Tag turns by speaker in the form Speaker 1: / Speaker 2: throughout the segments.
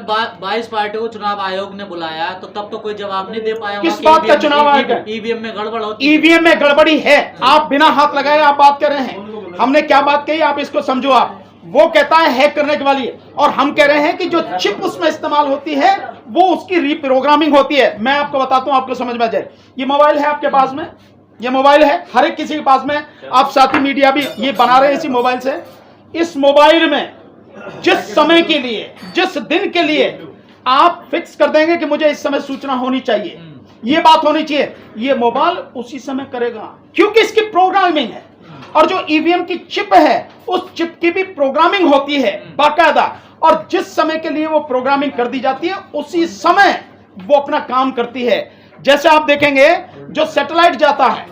Speaker 1: जब 22 पार्टियों को चुनाव आयोग ने बुलाया तो तब तो कोई जवाब नहीं दे पाया।
Speaker 2: किस बात का चुनाव आयोग?
Speaker 1: ईवीएम में गड़बड़ होती,
Speaker 2: ईवीएम में गड़बड़ी है। आप बिना हाथ लगाए आप बात कर रहे हैं। हमने क्या बात कही आप इसको समझो। आप वो कहता है हैक करने के वाली, और हम कह रहे हैं कि जो चिप उसमें इस्तेमाल होती है वो उसकी रीप्रोग्रामिंग होती है। मैं आपको बताता हूं, आपको समझ में आ जाए। ये मोबाइल है आपके पास में, ये मोबाइल है हर एक किसी के पास में। आप साथी मीडिया भी ये बना रहे हैं इसी मोबाइल से। इस मोबाइल में जिस समय के लिए, जिस दिन के लिए आप फिक्स कर देंगे कि मुझे इस समय सूचना होनी चाहिए, ये बात होनी चाहिए, ये मोबाइल उसी समय करेगा, क्योंकि इसकी प्रोग्रामिंग है। और जो ईवीएम की चिप है उस चिप की भी प्रोग्रामिंग होती है बाकायदा, और जिस समय के लिए वो प्रोग्रामिंग कर दी जाती है उसी समय वो अपना काम करती है। जैसे आप देखेंगे जो सैटेलाइट जाता है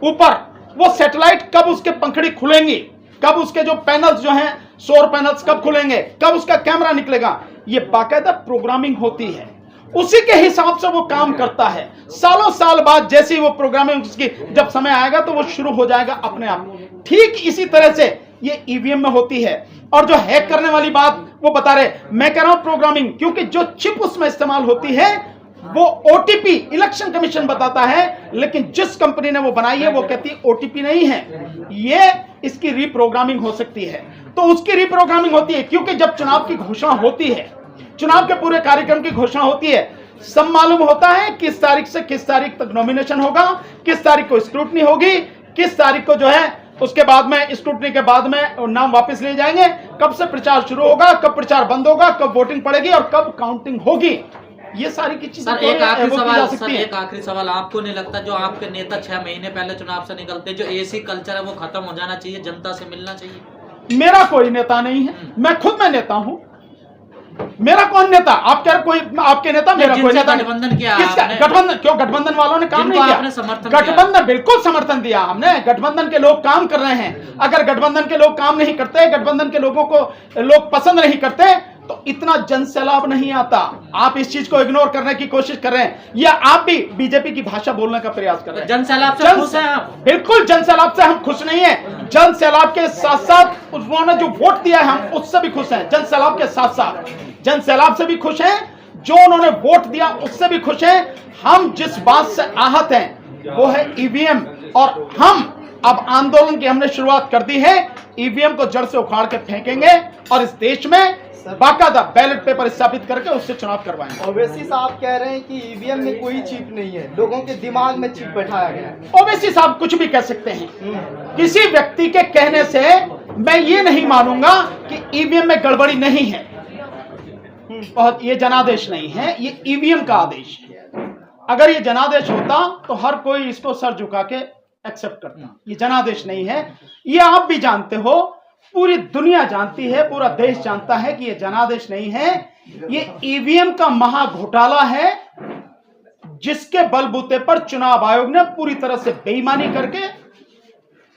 Speaker 2: ऊपर, वो सैटेलाइट कब उसके पंखड़ी खुलेंगी, कब उसके जो पैनल्स जो हैं सौर पैनल्स कब खुलेंगे, कब उसका कैमरा निकलेगा, ये बाकायदा प्रोग्रामिंग होती है। उसी के हिसाब से वो काम करता है। सालों साल बाद जैसे ही वो प्रोग्रामिंग उसकी जब समय आएगा तो वो शुरू हो जाएगा अपने आप। ठीक इसी तरह से ये ईवीएम में होती है। और जो हैक करने वाली बात वो बता रहे, मैं कह रहा हूं प्रोग्रामिंग, क्योंकि जो चिप उसमें इस्तेमाल होती है वो ओटीपी इलेक्शन कमीशन बताता है, लेकिन जिस कंपनी ने वो बनाई है वो कहती है ओटीपी नहीं है, ये इसकी रीप्रोग्रामिंग हो सकती है। तो उसकी रीप्रोग्रामिंग होती है, क्योंकि जब चुनाव की घोषणा होती है, चुनाव के पूरे कार्यक्रम की घोषणा होती है, सब मालूम होता है किस तारीख से किस तारीख तक नॉमिनेशन होगा, किस तारीख को स्क्रूटनी होगी, किस तारीख को जो है उसके बाद में स्क्रूटनी के बाद में नाम वापस लिए जाएंगे, कब से प्रचार शुरू होगा, कब प्रचार बंद होगा, कब वोटिंग पड़ेगी और कब काउंटिंग होगी। ये सारी की चीजें
Speaker 1: सर एक आखिरी सवाल, आपको नहीं लगता जो आपके नेता 6 महीने पहले चुनाव से निकलते, जो एसी कल्चर है वो खत्म हो जाना चाहिए, जनता से मिलना चाहिए?
Speaker 2: मेरा कोई नेता नहीं है, मैं खुद में नेता हूं। मेरा कौन नेता? आप कह रहे कोई आपके नेता, मेरा कोई नेता।
Speaker 1: गठबंधन किया
Speaker 2: गठबंधन क्यों? गठबंधन वालों ने काम नहीं किया। गठबंधन बिल्कुल समर्थन दिया हमने। गठबंधन के लोग काम कर रहे हैं। अगर गठबंधन के लोग काम नहीं करते, गठबंधन के लोगों को लोग पसंद नहीं करते, तो इतना जनसैलाब नहीं आता। आप इस चीज को इग्नोर करने की कोशिश कर रहे हैं, या आप भी बीजेपी की भाषा बोलने का प्रयास कर रहे हैं।
Speaker 1: जनसैलाब से खुश हैं आप?
Speaker 2: बिल्कुल जनसैलाब से हम खुश नहीं है। जनसैलाब के साथ साथ उन्होंने जो वोट दिया है हम उससे भी खुश हैं। जनसैलाब के साथ साथ जनसैलाब से भी खुश हैं, जो उन्होंने वोट दिया उससे भी खुश हैं। हम जिस बात से आहत हैं वो है ईवीएम, और हम अब आंदोलन की हमने शुरुआत कर दी है। ईवीएम को जड़ से उखाड़ के फेंकेंगे और इस देश में बाकायदा बैलेट पेपर स्थापित करके उससे चुनाव करवाएंगे।
Speaker 3: ओवैसी साहब कह रहे हैं कि ईवीएम में कोई चिप नहीं है, लोगों के दिमाग में चिप बैठाया गया है।
Speaker 2: ओवैसी साहब कुछ भी कह सकते हैं। किसी व्यक्ति के कहने से मैं ये नहीं मानूंगा कि ईवीएम में गड़बड़ी नहीं है। बहुत ये जनादेश नहीं है, ये ईवीएम का आदेश है। अगर ये जनादेश होता तो हर कोई इसको सर झुका के एक्सेप्ट करता। ये जनादेश नहीं है, ये आप भी जानते हो, पूरी दुनिया जानती है, पूरा देश जानता है कि ये जनादेश नहीं है। ये ईवीएम का महा घोटाला है, जिसके बलबूते पर चुनाव आयोग ने पूरी तरह से बेईमानी करके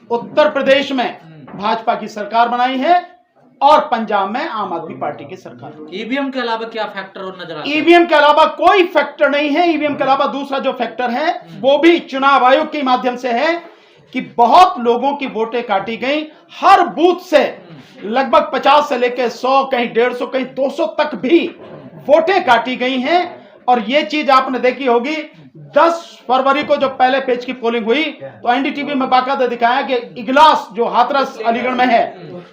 Speaker 2: उत्तर प्रदेश में भाजपा की सरकार बनाई है और पंजाब में आम आदमी पार्टी की सरकार।
Speaker 1: ईवीएम के अलावा क्या फैक्टर और नजर आता है?
Speaker 2: ईवीएम के अलावा कोई फैक्टर नहीं है। ईवीएम के अलावा दूसरा जो फैक्टर है वो भी चुनाव आयोग के माध्यम से है कि बहुत लोगों की वोटें काटी गई। हर बूथ से लगभग 50 से लेकर 100, कहीं 150, कहीं 200 तक भी वोटें काटी गई हैं। और ये चीज आपने देखी होगी, 10 फरवरी को जो पहले पेज की पोलिंग हुई तो एनडीटीवी में बाकायदा दिखाया कि इगलास जो हाथरस अलीगढ़ में है,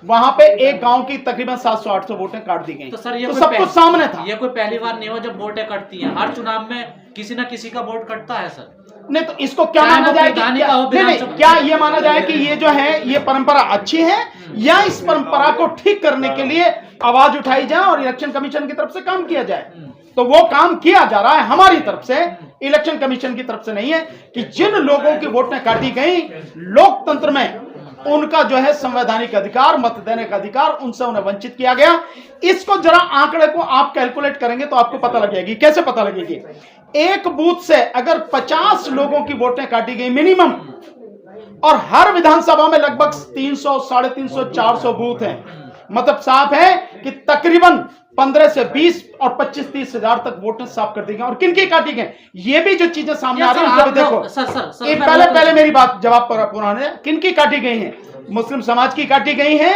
Speaker 2: वहां पे एक गांव की तकरीबन 700-800 वोटें काट दी गई।
Speaker 1: तो सर ये
Speaker 2: तो सब कुछ सामने था।
Speaker 1: ये कोई पहली बार नहीं हुआ जब वोटें कटती हैं। हर चुनाव में किसी ना किसी का वोट कटता है सर।
Speaker 2: नहीं तो इसको क्या माना जाए? क्या ये माना जाए कि ये जो है ये परंपरा अच्छी है, या इस परंपरा को ठीक करने के लिए आवाज उठाई जाए और इलेक्शन कमीशन की तरफ से काम किया जाए? तो वो काम किया जा रहा है हमारी तरफ से, इलेक्शन कमीशन की तरफ से नहीं है। कि जिन लोगों की वोटें काटी गई, लोकतंत्र में उनका जो है संवैधानिक अधिकार, मत देने का अधिकार, उनसे उन्हें वंचित किया गया। इसको जरा आंकड़े को आप कैलकुलेट करेंगे तो आपको पता लगेगी। कैसे पता लगेगी? एक बूथ से अगर 50 लोगों की वोटें काटी गई मिनिमम, और हर विधानसभा में लगभग 300, 350, 400 बूथ हैं, मतलब साफ है कि तकरीबन 15 से 20 और 25-30 हजार तक वोटें साफ कर दी गई। और किनकी काटी गई, ये भी जो चीजें सामने आ रही हैं देखो। पहले मेरी बात जवाब पुराने, किनकी काटी गई हैं? मुस्लिम समाज की काटी गई हैं,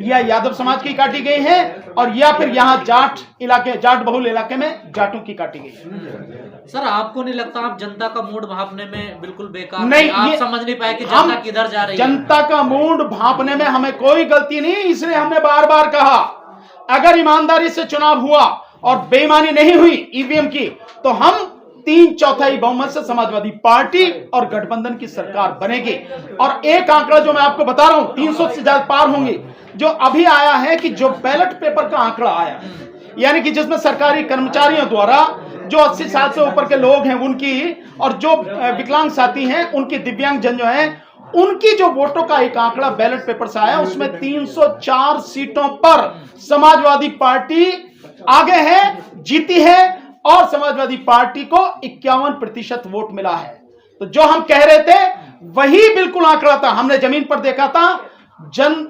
Speaker 2: या यादव समाज की काटी गई है, और या फिर यहाँ जाट बहुल इलाके में जाटों की काटी गई है।
Speaker 1: सर आपको नहीं लगता आप जनता का मूड भांपने में बिल्कुल बेकार
Speaker 2: नहीं,
Speaker 1: आप
Speaker 2: ये
Speaker 1: समझ नहीं पाए कि जनता किधर जा रही है?
Speaker 2: जनता का मूड भांपने में हमें कोई गलती नहीं, इसलिए हमने बार बार कहा अगर ईमानदारी से चुनाव हुआ और बेईमानी नहीं हुई ईवीएम की, तो हम 3/4 बहुमत से समाजवादी पार्टी और गठबंधन की सरकार बनेगी। और एक आंकड़ा जो मैं आपको बता रहा हूं, 300 से ज्यादा पार होंगे, जो अभी आया है कि जो बैलेट पेपर का आंकड़ा आया, यानी कि जिसमें सरकारी कर्मचारियों द्वारा जो 80 साल से ऊपर के लोग हैं उनकी, और जो विकलांग साथी हैं उनकी, दिव्यांग जन जो है उनकी जो वोटों का एक आंकड़ा बैलेट पेपर से आया, उसमें 304 सीटों पर समाजवादी पार्टी आगे है, जीती है, और समाजवादी पार्टी को 51% वोट मिला है। तो जो हम कह रहे थे वही बिल्कुल आंकड़ा था, हमने जमीन पर देखा था।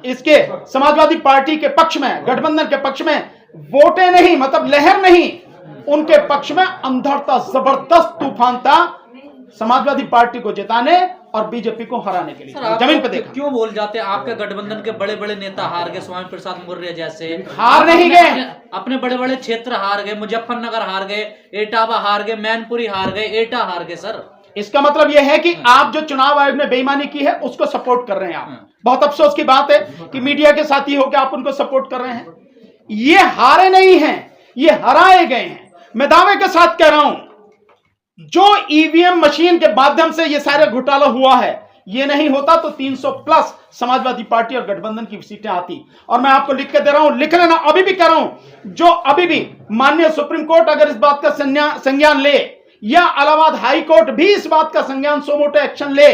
Speaker 2: इसके समाजवादी पार्टी के पक्ष में, गठबंधन के पक्ष में वोटें नहीं, मतलब लहर नहीं, उनके पक्ष में अंधड़ था, जबरदस्त तूफान था समाजवादी पार्टी को जिताने और बीजेपी को हराने के लिए। जमीन पे देखा।
Speaker 1: क्यों बोल जाते हैं आपके गठबंधन के बड़े बड़े नेता हार गए, स्वामी प्रसाद मौर्य जैसे
Speaker 2: हार नहीं गए,
Speaker 1: अपने बड़े बड़े क्षेत्र हार गए, मुजफ्फरनगर हार गए, एटावा हार गए, मैनपुरी हार गए, एटा हार गए। सर
Speaker 2: इसका मतलब यह है कि आप जो चुनाव आयोग ने बेईमानी की है उसको सपोर्ट कर रहे हैं। आप बहुत अफसोस की बात है कि मीडिया के साथी होकर आप उनको सपोर्ट कर रहे हैं। ये हारे नहीं हैं, ये हराए गए हैं। मैं दावे के साथ कह रहा हूं, जो ईवीएम मशीन के माध्यम से ये सारे घोटाला हुआ है, ये नहीं होता तो 300 प्लस समाजवादी पार्टी और गठबंधन की सीटें आती। और मैं आपको लिख के दे रहा हूं, लिख लेना, अभी भी कह रहा हूं, जो अभी भी माननीय सुप्रीम कोर्ट अगर इस बात का संज्ञान ले, या इलाहाबाद हाई कोर्ट भी इस बात का संज्ञान, सो मोटो एक्शन ले,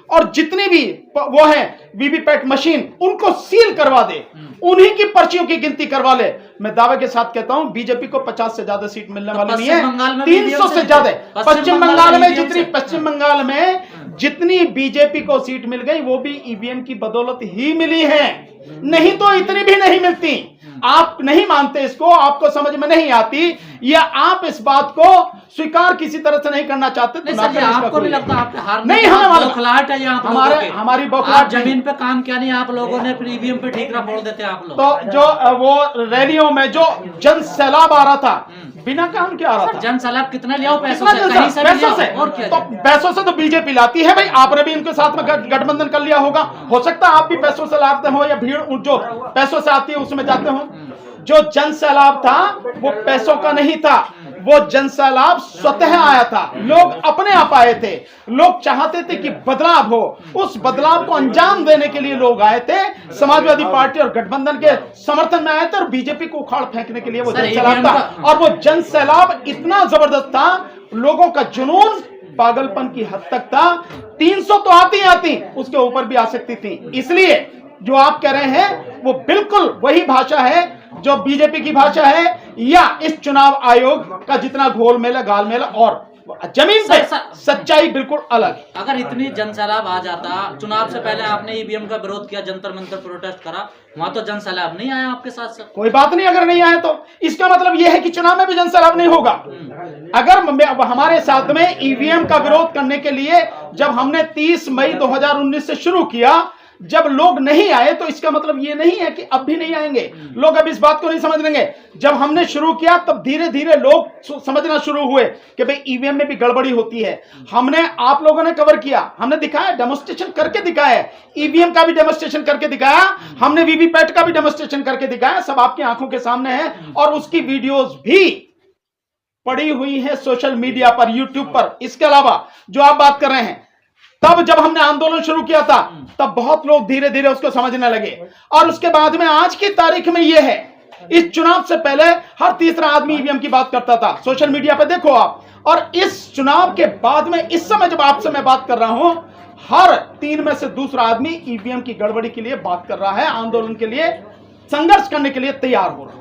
Speaker 2: और जितनी भी वो है वीवीपैट मशीन उनको सील करवा दे, उन्हीं की पर्चियों की गिनती करवा ले, मैं दावे के साथ कहता हूं बीजेपी को 50 से ज्यादा सीट मिलने वाली नहीं है। 300 से ज्यादा पश्चिम बंगाल में, जितनी पश्चिम बंगाल में जितनी बीजेपी को सीट मिल गई वो भी ईवीएम की बदौलत ही मिली है, नहीं तो इतनी भी नहीं मिलती। आप नहीं मानते इसको, आपको समझ में नहीं आती, या आप इस बात को स्वीकार किसी तरह से नहीं करना चाहते।
Speaker 1: नहीं सर, आपको नहीं लगता आपके हार
Speaker 2: नहीं, हमें
Speaker 1: बौखलाहट है यहाँ
Speaker 2: हमारी बौखलाहट,
Speaker 1: जमीन पे काम किया नहीं आप लोगों ने, फिर ईवीएम पे ठीकरा फोड़ देते आप लोग।
Speaker 2: तो जो वो रैलियों में जो जन सैलाब आ रहा था, बिना काम के आ रहा था।
Speaker 1: जन सैलाब कितना लिया पैसों से? कहीं से
Speaker 2: पैसों से,
Speaker 1: और क्या?
Speaker 2: तो पैसों से तो बीजेपी लाती है भाई। आपने भी इनके साथ में गठबंधन कर लिया होगा, हो सकता है आप भी पैसों से लाते हो, या भीड़ जो पैसों से आती है उसमें जाते हो। जो जन सैलाब था वो पैसों का नहीं था, वो जन सैलाब स्वतः आया था, लोग अपने आप आए थे, लोग चाहते थे कि बदलाव हो, उस बदलाव को अंजाम देने के लिए लोग आए थे, समाजवादी पार्टी और गठबंधन के समर्थन में आए थे, और बीजेपी को उखाड़ फेंकने के लिए वो जन सैलाब था। और वो जन सैलाब इतना जबरदस्त था, लोगों का जुनून पागलपन की हद तक था। 300 तो आती, उसके ऊपर भी आ सकती थी। इसलिए जो आप कह रहे हैं वो बिल्कुल वही भाषा है जो बीजेपी की भाषा है, या इस चुनाव आयोग का जितना घोलमेल है, गालमेल, और जमीन पे सच्चाई बिल्कुल अलग है।
Speaker 1: अगर इतनी जन सैलाब आ जाता, चुनाव से पहले आपने ईवीएम का विरोध किया, जंतर मंतर प्रोटेस्ट करा, वहां तो जन सैलाब नहीं आया आपके साथ? सर
Speaker 2: कोई बात नहीं, अगर नहीं आया तो इसका मतलब यह है कि चुनाव में भी जन सैलाब नहीं होगा। अगर हमारे साथ में ईवीएम का विरोध करने के लिए जब हमने 30 मई 2019 से शुरू किया, जब लोग नहीं आए, तो इसका मतलब ये नहीं है कि अब भी नहीं आएंगे। लोग अब इस बात को नहीं समझ लेंगे। जब हमने शुरू किया तब धीरे धीरे लोग समझना शुरू हुए कि भाई ईवीएम में भी गड़बड़ी होती है। हमने, आप लोगों ने कवर किया, हमने दिखाया, डेमोन्स्ट्रेशन करके दिखाया, ईवीएम का भी डेमोन्स्ट्रेशन करके दिखाया, हमने वीवीपैट का भी डेमोन्स्ट्रेशन करके दिखाया, सब आपकी आंखों के सामने है, और उसकी वीडियोस भी पड़ी हुई है सोशल मीडिया पर, यूट्यूब पर। इसके अलावा जो आप बात कर रहे हैं, तब जब हमने आंदोलन शुरू किया था तब बहुत लोग धीरे धीरे उसको समझने लगे, और उसके बाद में आज की तारीख में यह है, इस चुनाव से पहले हर तीसरा आदमी ईवीएम की बात करता था, सोशल मीडिया पे देखो आप, और इस चुनाव के बाद में, इस समय जब आपसे मैं बात कर रहा हूं, हर 3 में से दूसरा आदमी ईवीएम की गड़बड़ी के लिए बात कर रहा है, आंदोलन के लिए, संघर्ष करने के लिए तैयार हो रहा है।